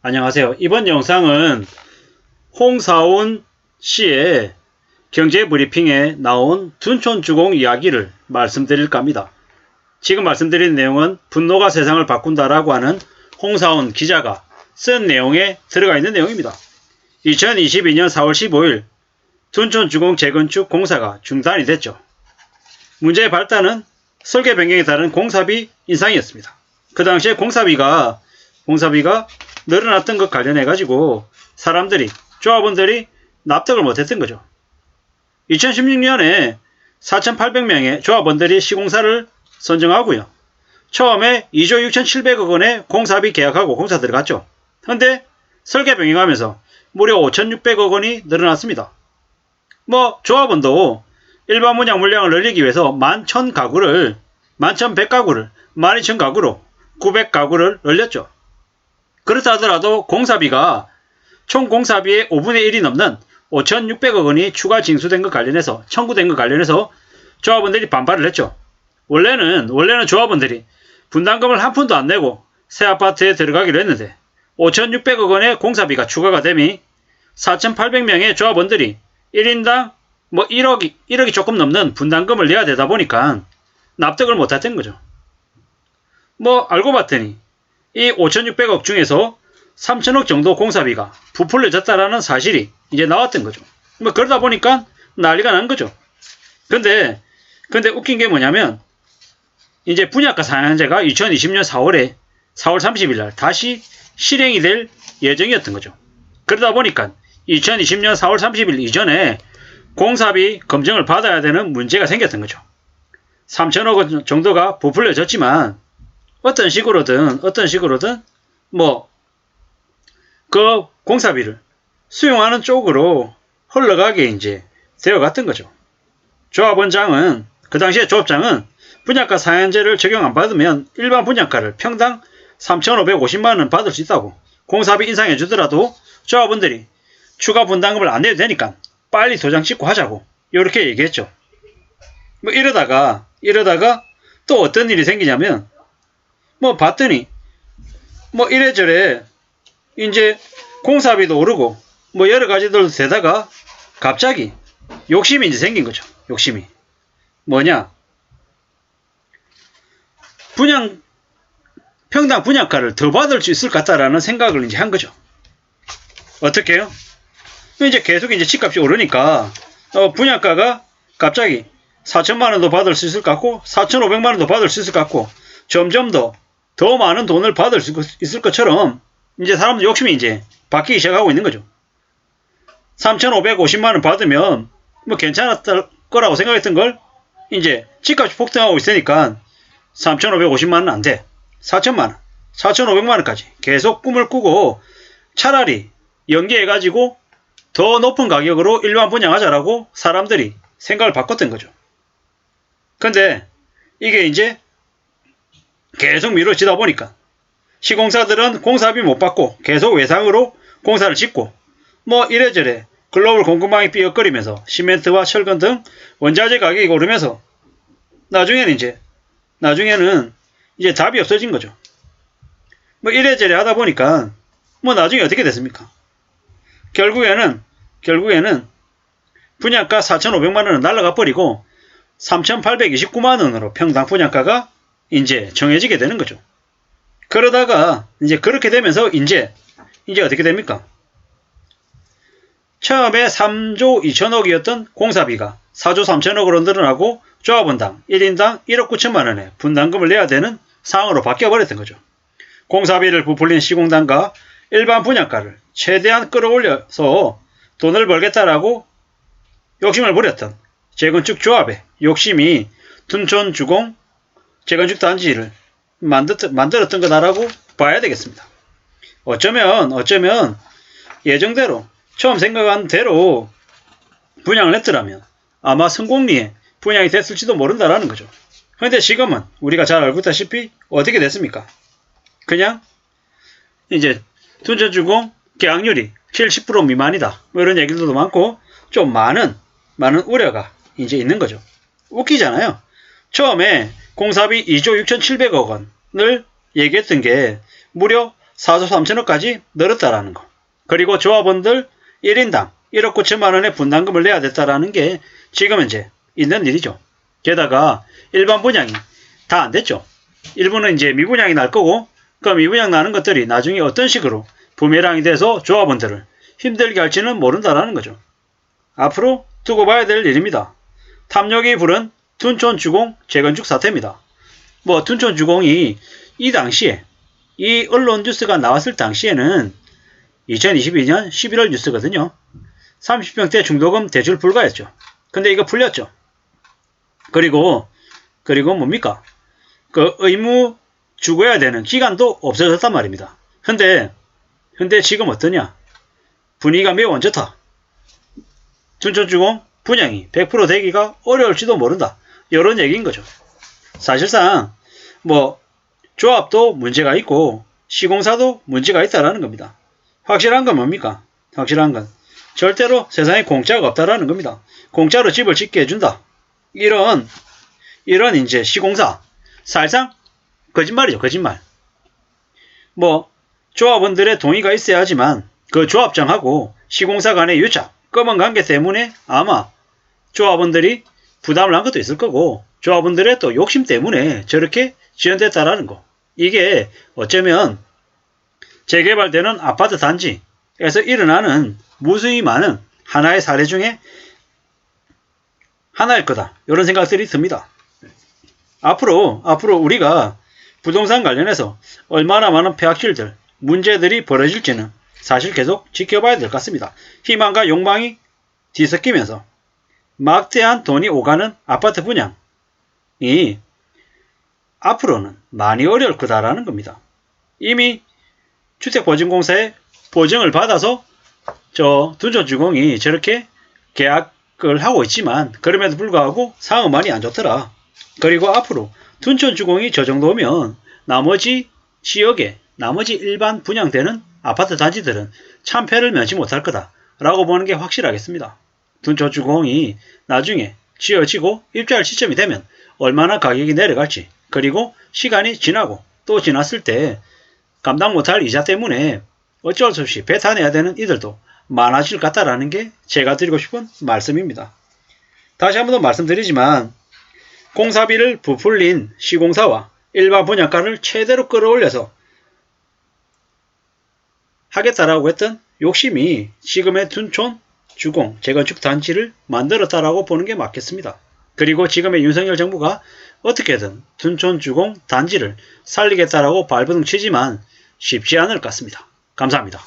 안녕하세요. 이번 영상은 홍사훈 씨의 경제브리핑에 나온 둔촌주공 이야기를 말씀드릴까 합니다. 지금 말씀드린 내용은 분노가 세상을 바꾼다라고 하는 홍사훈 기자가 쓴 내용에 들어가 있는 내용입니다. 2022년 4월 15일 둔촌주공 재건축 공사가 중단이 됐죠. 문제의 발단은 설계 변경에 따른 공사비 인상이었습니다. 그 당시에 공사비가 늘어났던 것 관련해 가지고 조합원들이 납득을 못했던 거죠. 2016년에 4,800명의 조합원들이 시공사를 선정하고요. 처음에 2조 6,700억 원의 공사비 계약하고 공사 들어갔죠. 그런데 설계 변경하면서 무려 5,600억 원이 늘어났습니다. 조합원도 일반 분양 물량을 늘리기 위해서 11,100가구를 12,000가구로 900가구를 늘렸죠. 그렇다 하더라도 공사비가 총 공사비의 5분의 1이 넘는 5,600억 원이 추가 징수된 것 관련해서 청구된 것 관련해서 조합원들이 반발을 했죠. 원래는 조합원들이 분담금을 한 푼도 안 내고 새 아파트에 들어가기로 했는데 5,600억 원의 공사비가 추가가 되니 4,800명의 조합원들이 1인당 1억이 조금 넘는 분담금을 내야 되다 보니까 납득을 못했던 거죠. 알고 봤더니 이 5,600억 중에서 3,000억 정도 공사비가 부풀려졌다라는 사실이 이제 나왔던 거죠. 그러다 보니까 난리가 난 거죠. 근데 웃긴 게 뭐냐면 이제 분양가 상한제가 2020년 4월 30일 날 다시 실행이 될 예정이었던 거죠. 그러다 보니까 2020년 4월 30일 이전에 공사비 검증을 받아야 되는 문제가 생겼던 거죠. 3,000억 원 정도가 부풀려졌지만 어떤 식으로든 그 공사비를 수용하는 쪽으로 흘러가게 이제 되어갔던 거죠. 그 당시에 조합장은 분양가 상한제를 적용 안 받으면 일반 분양가를 평당 3,550만원 받을 수 있다고, 공사비 인상해 주더라도 조합원들이 추가 분담금을 안 내도 되니까 빨리 도장 찍고 하자고 이렇게 얘기했죠. 이러다가 또 어떤 일이 생기냐면 봤더니 이래저래 이제 공사비도 오르고 여러 가지들 되다가 갑자기 욕심이 이제 생긴 거죠. 욕심이 뭐냐? 평당 분양가를 더 받을 수 있을 것 같다라는 생각을 이제 한 거죠. 어떻게 해요? 이제 계속 이제 집값이 오르니까 분양가가 갑자기 4천만 원도 받을 수 있을 것 같고 4,500만 원도 받을 수 있을 것 같고 점점 더 많은 돈을 받을 수 있을 것처럼 이제 사람들 욕심이 이제 바뀌기 시작하고 있는 거죠. 3,550만 원 받으면 괜찮았을 거라고 생각했던 걸 이제 집값이 폭등하고 있으니까 3,550만 원은 안 돼. 4천만 원, 4,500만 원까지 계속 꿈을 꾸고 차라리 연계해가지고 더 높은 가격으로 일반 분양하자라고 사람들이 생각을 바꿨던 거죠. 근데 이게 이제 계속 미뤄지다 보니까 시공사들은 공사비 못 받고 계속 외상으로 공사를 짓고 이래저래 글로벌 공급망이 삐걱거리면서 시멘트와 철근 등 원자재 가격이 오르면서 나중에는 이제 답이 없어진 거죠. 이래저래 하다 보니까 나중에 어떻게 됐습니까? 결국에는 분양가 4,500만 원은 날라가 버리고 3,829만 원으로 평당 분양가가 이제 정해지게 되는 거죠. 그러다가 이제 그렇게 되면서 이제 어떻게 됩니까? 처음에 3조 2천억이었던 공사비가 4조 3천억으로 늘어나고 조합원당 1인당 1억 9천만 원의 분담금을 내야 되는 상황으로 바뀌어버렸던 거죠. 공사비를 부풀린 시공단과 일반 분양가를 최대한 끌어올려서 돈을 벌겠다라고 욕심을 부렸던 재건축 조합의 욕심이 둔촌주공 재건축 단지를 만들었던 거다라고 봐야 되겠습니다. 어쩌면 예정대로 처음 생각한 대로 분양을 했더라면 아마 성공리에 분양이 됐을지도 모른다라는 거죠. 그런데 지금은 우리가 잘 알고 있다시피 어떻게 됐습니까? 그냥 이제 둔촌주공 계약률이 70% 미만이다. 이런 얘기들도 많고 좀 많은 우려가 이제 있는 거죠. 웃기잖아요. 처음에 공사비 2조 6,700억 원을 얘기했던 게 무려 4조 3천억까지 늘었다라는 거. 그리고 조합원들 1인당 1억 9천만 원의 분담금을 내야 됐다라는 게 지금 현재 있는 일이죠. 게다가 일반 분양이 다 안 됐죠. 일부는 이제 미분양이 날 거고, 그 미분양 나는 것들이 나중에 어떤 식으로 부메랑이 돼서 조합원들을 힘들게 할지는 모른다라는 거죠. 앞으로 두고 봐야 될 일입니다. 탐욕이 부른 둔촌주공 재건축 사태입니다. 뭐 둔촌주공이 이 당시에 이 언론 뉴스가 나왔을 당시에는 2022년 11월 뉴스거든요. 30평대 중도금 대출 불가였죠. 근데 이거 풀렸죠. 그리고 뭡니까? 그 의무 주고해야 되는 기간도 없어졌단 말입니다. 근데 지금 어떠냐? 분위기가 매우 안 좋다. 둔촌주공 분양이 100% 되기가 어려울지도 모른다. 이런 얘기인 거죠. 사실상 뭐 조합도 문제가 있고 시공사도 문제가 있다라는 겁니다. 확실한 건 뭡니까? 확실한 건 절대로 세상에 공짜가 없다라는 겁니다. 공짜로 집을 짓게 해준다. 이런 이제 시공사 사실상 거짓말이죠. 거짓말. 뭐 조합원들의 동의가 있어야 하지만 그 조합장하고 시공사 간의 유착, 검은 관계 때문에 아마 조합원들이 부담을 한 것도 있을 거고, 조합원들의 또 욕심 때문에 저렇게 지연됐다라는 거. 이게 어쩌면 재개발되는 아파트 단지에서 일어나는 무수히 많은 하나의 사례 중에 하나일 거다. 이런 생각들이 듭니다. 앞으로 우리가 부동산 관련해서 얼마나 많은 폐악질들, 문제들이 벌어질지는 사실 계속 지켜봐야 될 것 같습니다. 희망과 욕망이 뒤섞이면서 막대한 돈이 오가는 아파트 분양이 앞으로는 많이 어려울 거다라는 겁니다. 이미 주택보증공사의 보증을 받아서 둔촌주공이 저렇게 계약을 하고 있지만 그럼에도 불구하고 상황은 많이 안 좋더라. 그리고 앞으로 둔촌주공이 저 정도면 나머지 지역에 나머지 일반 분양되는 아파트 단지들은 참패를 면치 못할 거다라고 보는 게 확실하겠습니다. 둔촌주공이 나중에 지어지고 입주할 시점이 되면 얼마나 가격이 내려갈지, 그리고 시간이 지나고 또 지났을 때 감당 못할 이자 때문에 어쩔 수 없이 배타내야 되는 이들도 많아질 것 같다라는 게 제가 드리고 싶은 말씀입니다. 다시 한번 더 말씀드리지만 공사비를 부풀린 시공사와 일반 분양가를 최대로 끌어올려서 하겠다라고 했던 욕심이 지금의 둔촌 주공 재건축 단지를 만들었다라고 보는 게 맞겠습니다. 그리고 지금의 윤석열 정부가 어떻게든 둔촌 주공 단지를 살리겠다라고 발버둥 치지만 쉽지 않을 것 같습니다. 감사합니다.